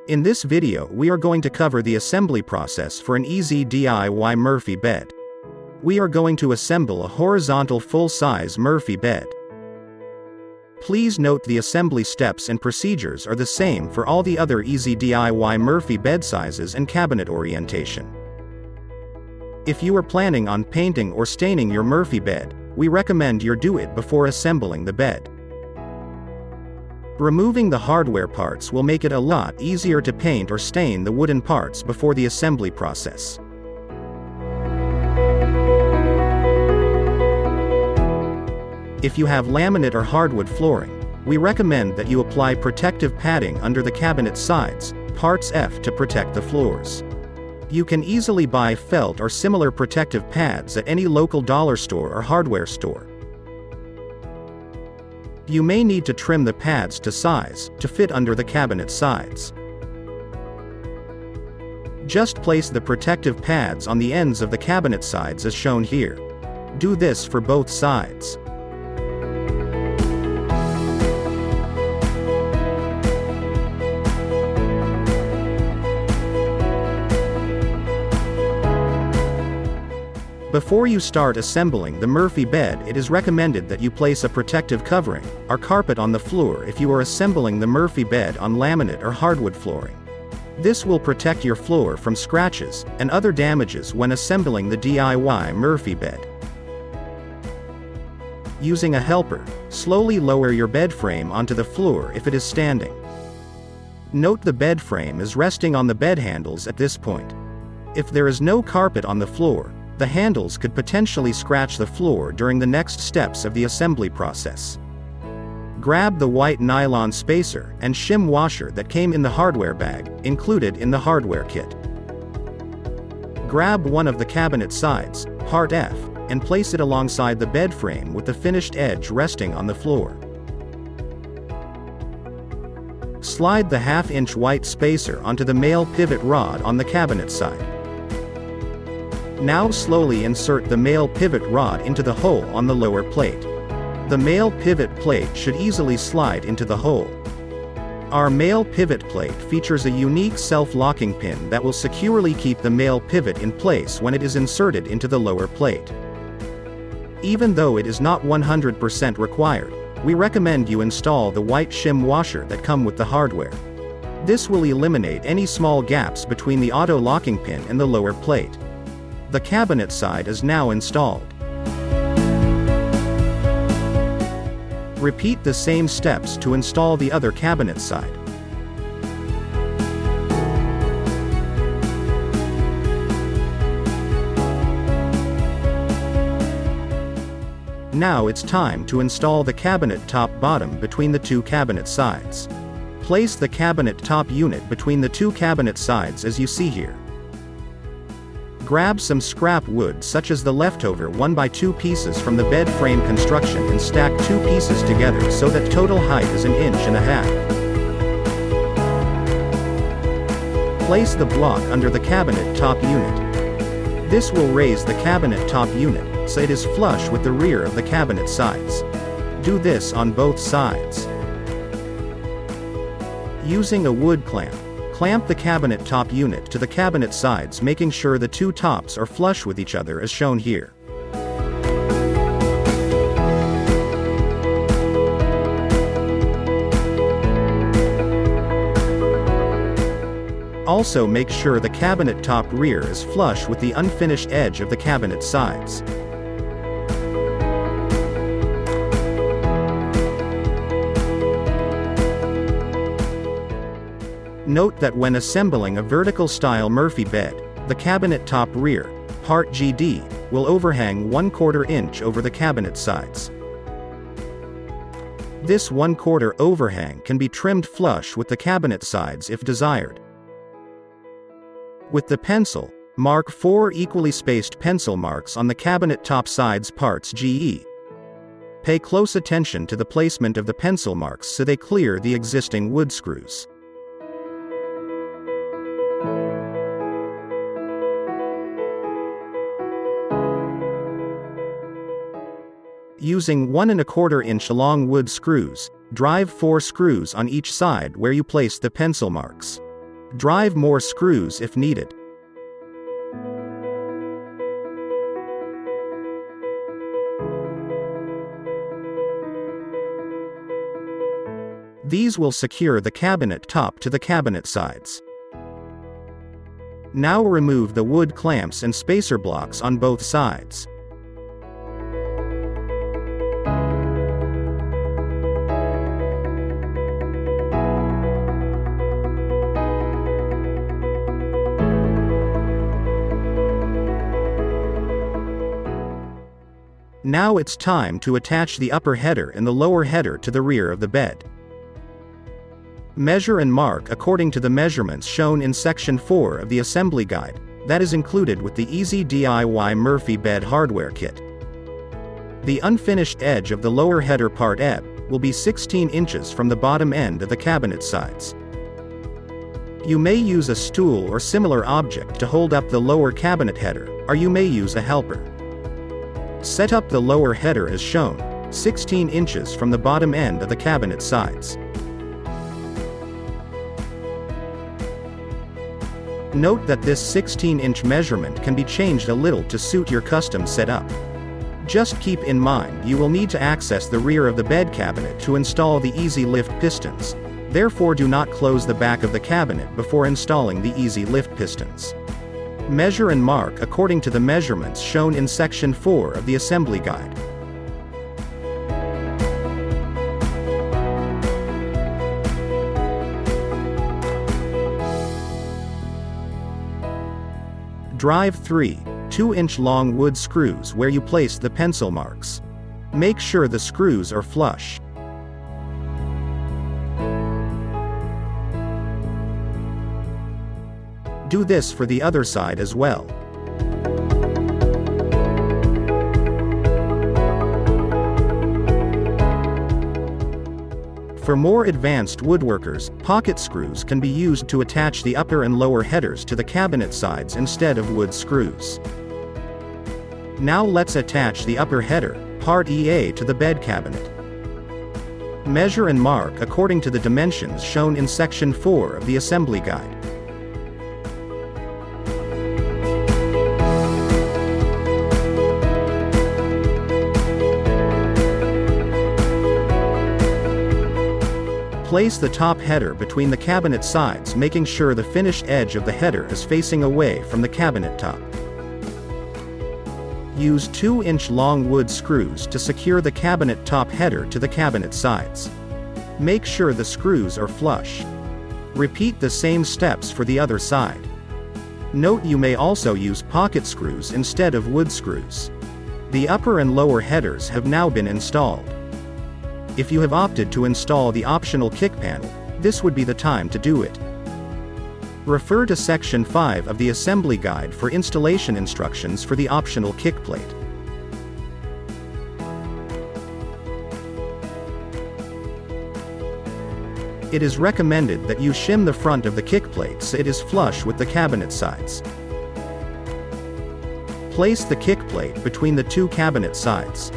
In this video we are going to cover the assembly process for an easy DIY Murphy bed. We are going to assemble a horizontal full-size Murphy bed. Please note the assembly steps and procedures are the same for all the other easy DIY Murphy bed sizes and cabinet orientation. If you are planning on painting or staining your Murphy bed, we recommend you do it before assembling the bed. Removing the hardware parts will make it a lot easier to paint or stain the wooden parts before the assembly process. If you have laminate or hardwood flooring, we recommend that you apply protective padding under the cabinet sides, parts F, to protect the floors. You can easily buy felt or similar protective pads at any local dollar store or hardware store. You may need to trim the pads to size, to fit under the cabinet sides. Just place the protective pads on the ends of the cabinet sides as shown here. Do this for both sides. Before you start assembling the Murphy bed, it is recommended that you place a protective covering, or carpet on the floor if you are assembling the Murphy bed on laminate or hardwood flooring. This will protect your floor from scratches and other damages when assembling the DIY Murphy bed. Using a helper, slowly lower your bed frame onto the floor if it is standing. Note the bed frame is resting on the bed handles at this point. If there is no carpet on the floor, the handles could potentially scratch the floor during the next steps of the assembly process. Grab the white nylon spacer and shim washer that came in the hardware bag, included in the hardware kit. Grab one of the cabinet sides, part F, and place it alongside the bed frame with the finished edge resting on the floor. Slide the 1/2-inch white spacer onto the male pivot rod on the cabinet side. Now slowly insert the male pivot rod into the hole on the lower plate. The male pivot plate should easily slide into the hole. Our male pivot plate features a unique self-locking pin that will securely keep the male pivot in place when it is inserted into the lower plate. Even though it is not 100% required, we recommend you install the white shim washer that come with the hardware. This will eliminate any small gaps between the auto locking pin and the lower plate. The cabinet side is now installed. Repeat the same steps to install the other cabinet side. Now it's time to install the cabinet top-bottom between the two cabinet sides. Place the cabinet top unit between the two cabinet sides as you see here. Grab some scrap wood such as the leftover 1x2 pieces from the bed frame construction and stack 2 pieces together so that total height is 1.5 inches. Place the block under the cabinet top unit. This will raise the cabinet top unit, so it is flush with the rear of the cabinet sides. Do this on both sides. Using a wood clamp, clamp the cabinet top unit to the cabinet sides, making sure the two tops are flush with each other as shown here. Also make sure the cabinet top rear is flush with the unfinished edge of the cabinet sides. Note that when assembling a vertical style Murphy bed, the cabinet top rear, part GD, will overhang 1/4 inch over the cabinet sides. This 1/4 overhang can be trimmed flush with the cabinet sides if desired. With the pencil, mark 4 equally spaced pencil marks on the cabinet top sides parts GE. Pay close attention to the placement of the pencil marks so they clear the existing wood screws. Using 1¼ inch long wood screws, drive 4 screws on each side where you place the pencil marks. Drive more screws if needed. These will secure the cabinet top to the cabinet sides. Now remove the wood clamps and spacer blocks on both sides. Now it's time to attach the upper header and the lower header to the rear of the bed. Measure and mark according to the measurements shown in Section 4 of the assembly guide, that is included with the Easy DIY Murphy Bed Hardware Kit. The unfinished edge of the lower header part ebb will be 16 inches from the bottom end of the cabinet sides. You may use a stool or similar object to hold up the lower cabinet header, or you may use a helper. Set up the lower header as shown, 16 inches from the bottom end of the cabinet sides. Note that this 16-inch measurement can be changed a little to suit your custom setup. Just keep in mind you will need to access the rear of the bed cabinet to install the Easy Lift pistons, therefore do not close the back of the cabinet before installing the Easy Lift pistons. Measure and mark according to the measurements shown in Section 4 of the assembly guide. Drive 3 2-inch long wood screws where you placed the pencil marks. Make sure the screws are flush. Do this for the other side as well. For more advanced woodworkers, pocket screws can be used to attach the upper and lower headers to the cabinet sides instead of wood screws. Now let's attach the upper header, part EA, to the bed cabinet. Measure and mark according to the dimensions shown in Section 4 of the assembly guide. Place the top header between the cabinet sides, making sure the finished edge of the header is facing away from the cabinet top. Use 2-inch long wood screws to secure the cabinet top header to the cabinet sides. Make sure the screws are flush. Repeat the same steps for the other side. Note you may also use pocket screws instead of wood screws. The upper and lower headers have now been installed. If you have opted to install the optional kick panel, this would be the time to do it. Refer to Section 5 of the assembly guide for installation instructions for the optional kick plate. It is recommended that you shim the front of the kick plate so it is flush with the cabinet sides. Place the kick plate between the two cabinet sides.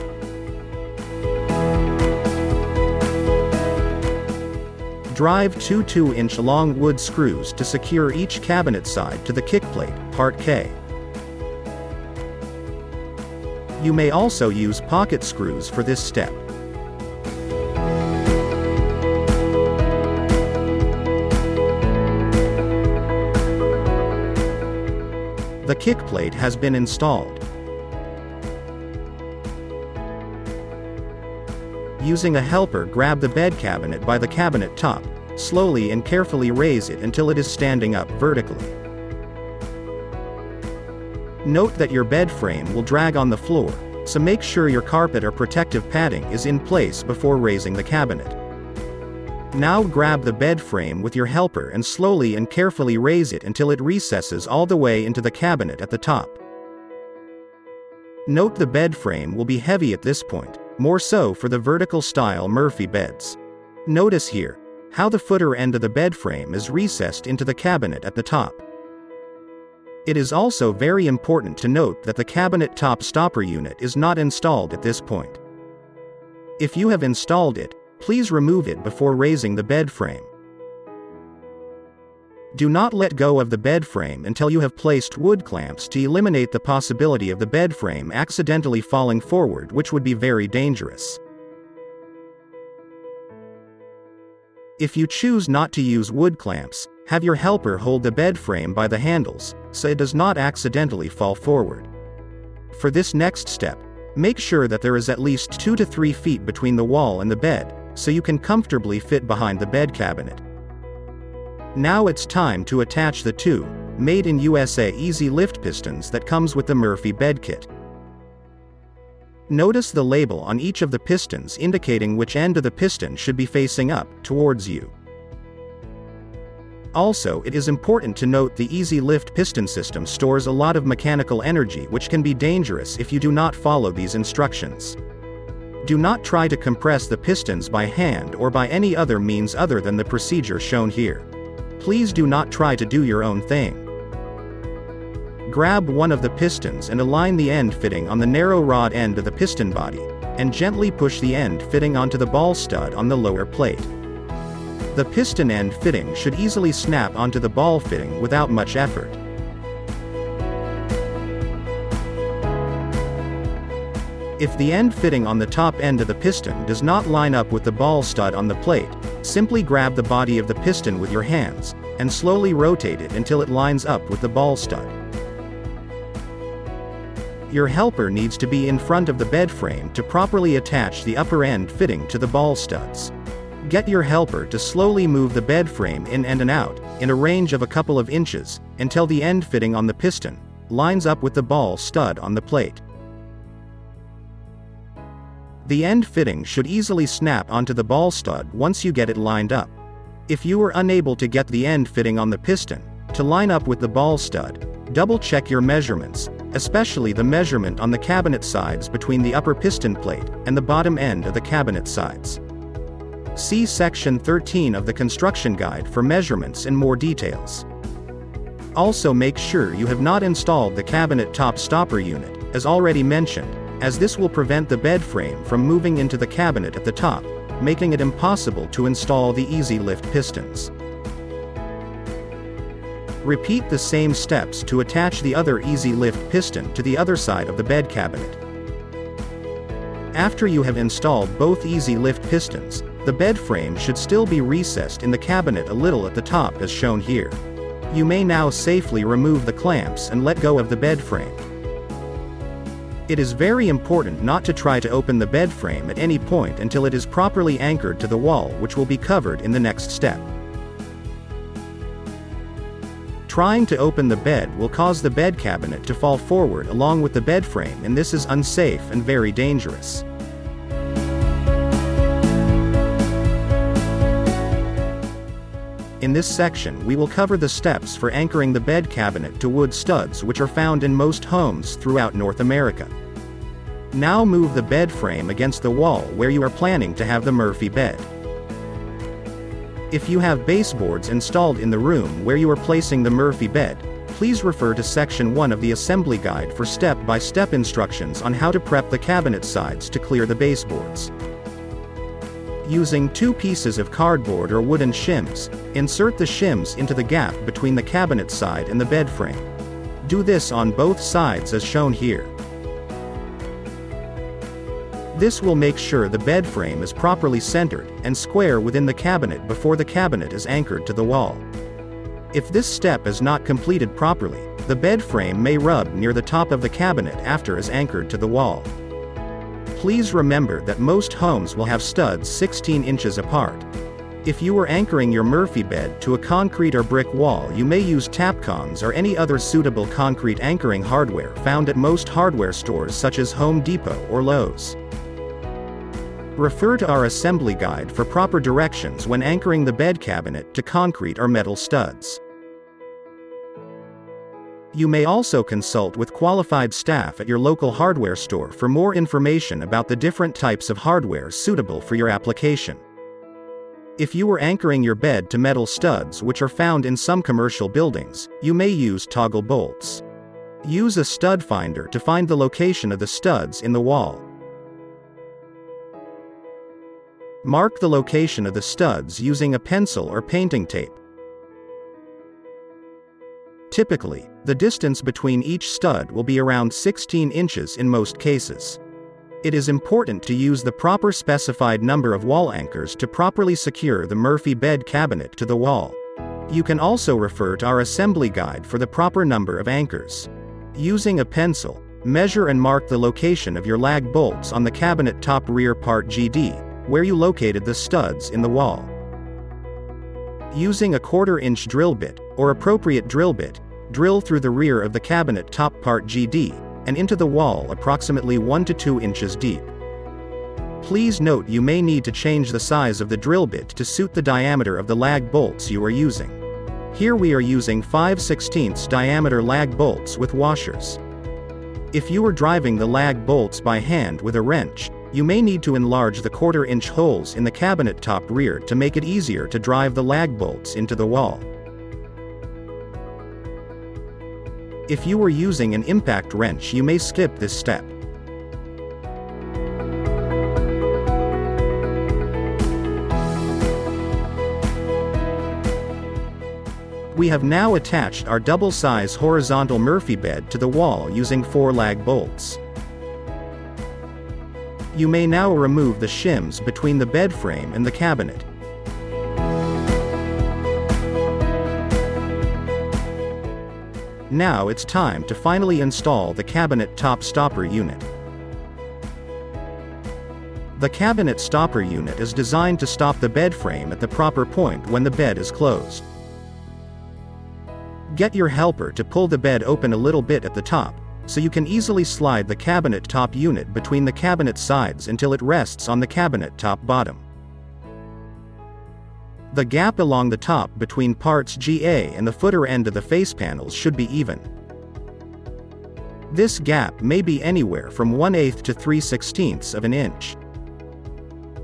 Drive two 2-inch long wood screws to secure each cabinet side to the kick plate, part K. You may also use pocket screws for this step. The kick plate has been installed. Using a helper, grab the bed cabinet by the cabinet top, slowly and carefully raise it until it is standing up vertically. Note that your bed frame will drag on the floor, so make sure your carpet or protective padding is in place before raising the cabinet. Now grab the bed frame with your helper and slowly and carefully raise it until it recesses all the way into the cabinet at the top. Note the bed frame will be heavy at this point, more so for the vertical style Murphy beds. Notice here how the footer end of the bed frame is recessed into the cabinet at the top. It is also very important to note that the cabinet top stopper unit is not installed at this point. If you have installed it, please remove it before raising the bed frame. Do not let go of the bed frame until you have placed wood clamps to eliminate the possibility of the bed frame accidentally falling forward, which would be very dangerous. If you choose not to use wood clamps, have your helper hold the bed frame by the handles, so it does not accidentally fall forward. For this next step, make sure that there is at least 2 to 3 feet between the wall and the bed, so you can comfortably fit behind the bed cabinet. Now it's time to attach the 2, made in USA easy lift pistons that comes with the Murphy bed kit. Notice the label on each of the pistons indicating which end of the piston should be facing up, towards you. Also, it is important to note the easy lift piston system stores a lot of mechanical energy, which can be dangerous if you do not follow these instructions. Do not try to compress the pistons by hand or by any other means other than the procedure shown here. Please do not try to do your own thing. Grab one of the pistons and align the end fitting on the narrow rod end of the piston body, and gently push the end fitting onto the ball stud on the lower plate. The piston end fitting should easily snap onto the ball fitting without much effort. If the end fitting on the top end of the piston does not line up with the ball stud on the plate, simply grab the body of the piston with your hands, and slowly rotate it until it lines up with the ball stud. Your helper needs to be in front of the bed frame to properly attach the upper end fitting to the ball studs. Get your helper to slowly move the bed frame in and out, in a range of a couple of inches, until the end fitting on the piston lines up with the ball stud on the plate. The end fitting should easily snap onto the ball stud once you get it lined up. If you are unable to get the end fitting on the piston to line up with the ball stud, double-check your measurements, especially the measurement on the cabinet sides between the upper piston plate and the bottom end of the cabinet sides. See section 13 of the construction guide for measurements and more details. Also, make sure you have not installed the cabinet top stopper unit, as already mentioned, as this will prevent the bed frame from moving into the cabinet at the top, making it impossible to install the easy lift pistons. Repeat the same steps to attach the other easy lift piston to the other side of the bed cabinet. After you have installed both easy lift pistons, the bed frame should still be recessed in the cabinet a little at the top as shown here. You may now safely remove the clamps and let go of the bed frame. It is very important not to try to open the bed frame at any point until it is properly anchored to the wall, which will be covered in the next step. Trying to open the bed will cause the bed cabinet to fall forward along with the bed frame, and this is unsafe and very dangerous. In this section we will cover the steps for anchoring the bed cabinet to wood studs, which are found in most homes throughout North America. Now move the bed frame against the wall where you are planning to have the Murphy bed. If you have baseboards installed in the room where you are placing the Murphy bed, please refer to section 1 of the assembly guide for step-by-step instructions on how to prep the cabinet sides to clear the baseboards. Using 2 pieces of cardboard or wooden shims, insert the shims into the gap between the cabinet side and the bed frame. Do this on both sides as shown here. This will make sure the bed frame is properly centered and square within the cabinet before the cabinet is anchored to the wall. If this step is not completed properly, the bed frame may rub near the top of the cabinet after it is anchored to the wall. Please remember that most homes will have studs 16 inches apart. If you are anchoring your Murphy bed to a concrete or brick wall, you may use Tapcons or any other suitable concrete anchoring hardware found at most hardware stores such as Home Depot or Lowe's. Refer to our assembly guide for proper directions when anchoring the bed cabinet to concrete or metal studs. You may also consult with qualified staff at your local hardware store for more information about the different types of hardware suitable for your application. If you are anchoring your bed to metal studs, which are found in some commercial buildings, you may use toggle bolts. Use a stud finder to find the location of the studs in the wall. Mark the location of the studs using a pencil or painting tape. Typically, the distance between each stud will be around 16 inches in most cases. It is important to use the proper specified number of wall anchors to properly secure the Murphy bed cabinet to the wall. You can also refer to our assembly guide for the proper number of anchors. Using a pencil, measure and mark the location of your lag bolts on the cabinet top rear part GD, where you located the studs in the wall. Using a 1/4 inch drill bit, or appropriate drill bit, drill through the rear of the cabinet top part GD, and into the wall approximately 1 to 2 inches deep. Please note you may need to change the size of the drill bit to suit the diameter of the lag bolts you are using. Here we are using 5/16 diameter lag bolts with washers. If you are driving the lag bolts by hand with a wrench, you may need to enlarge the 1/4 inch holes in the cabinet top rear to make it easier to drive the lag bolts into the wall. If you are using an impact wrench, you may skip this step. We have now attached our double-size horizontal Murphy bed to the wall using 4 lag bolts. You may now remove the shims between the bed frame and the cabinet. Now it's time to finally install the cabinet top stopper unit. The cabinet stopper unit is designed to stop the bed frame at the proper point when the bed is closed. Get your helper to pull the bed open a little bit at the top, so you can easily slide the cabinet top unit between the cabinet sides until it rests on the cabinet top bottom. The gap along the top between parts GA and the footer end of the face panels should be even. This gap may be anywhere from 1/8 to 3/16 of an inch.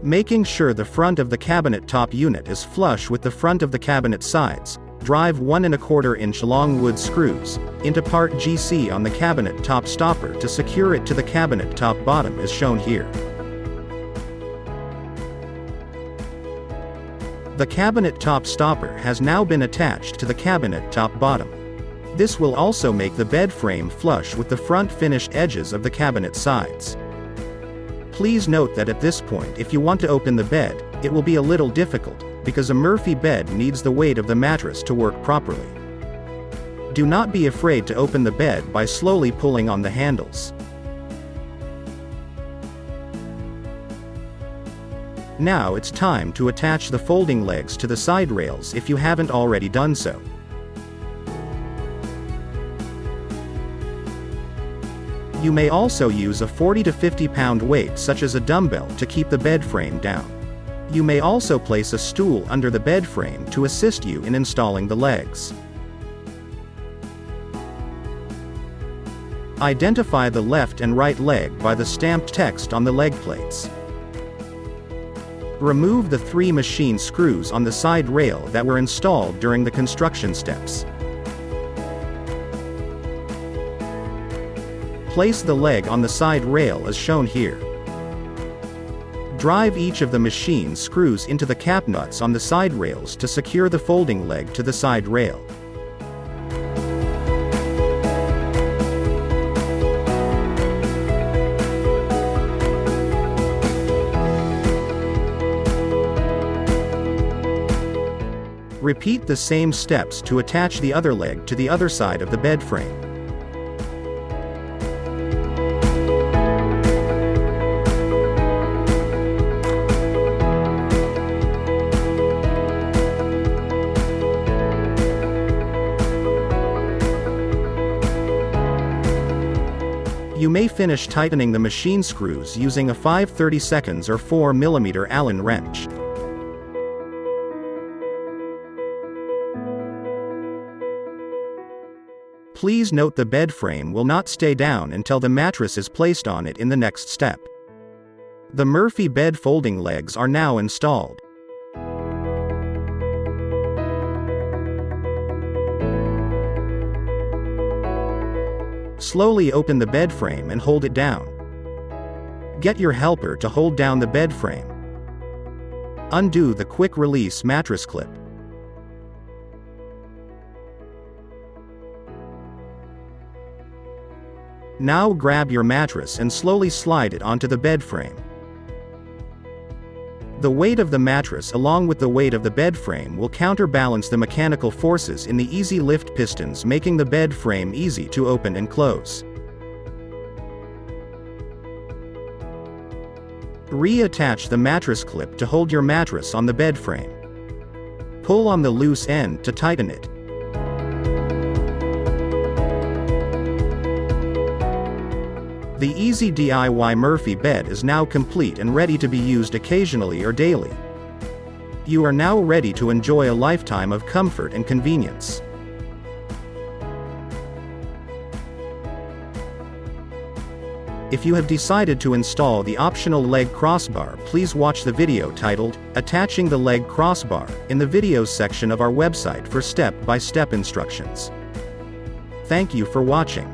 Making sure the front of the cabinet top unit is flush with the front of the cabinet sides, drive 1 1/4 inch long wood screws into part GC on the cabinet top stopper to secure it to the cabinet top bottom as shown here. The cabinet top stopper has now been attached to the cabinet top bottom. This will also make the bed frame flush with the front finished edges of the cabinet sides. Please note that at this point, if you want to open the bed, it will be a little difficult, because a Murphy bed needs the weight of the mattress to work properly. Do not be afraid to open the bed by slowly pulling on the handles. Now it's time to attach the folding legs to the side rails if you haven't already done so. You may also use a 40 to 50 pound weight such as a dumbbell to keep the bed frame down. You may also place a stool under the bed frame to assist you in installing the legs. Identify the left and right leg by the stamped text on the leg plates. Remove the 3 machine screws on the side rail that were installed during the construction steps. Place the leg on the side rail as shown here. Drive each of the machine screws into the cap nuts on the side rails to secure the folding leg to the side rail. Repeat the same steps to attach the other leg to the other side of the bed frame. You may finish tightening the machine screws using a 5/32 or 4 mm Allen wrench. Please note the bed frame will not stay down until the mattress is placed on it in the next step. The Murphy bed folding legs are now installed. Slowly open the bed frame and hold it down. Get your helper to hold down the bed frame. Undo the quick release mattress clip. Now grab your mattress and slowly slide it onto the bed frame. The weight of the mattress along with the weight of the bed frame will counterbalance the mechanical forces in the easy lift pistons, making the bed frame easy to open and close. Reattach the mattress clip to hold your mattress on the bed frame. Pull on the loose end to tighten it. The easy DIY Murphy bed is now complete and ready to be used occasionally or daily. You are now ready to enjoy a lifetime of comfort and convenience. If you have decided to install the optional leg crossbar, please watch the video titled, "Attaching the Leg Crossbar," in the videos section of our website for step-by-step instructions. Thank you for watching.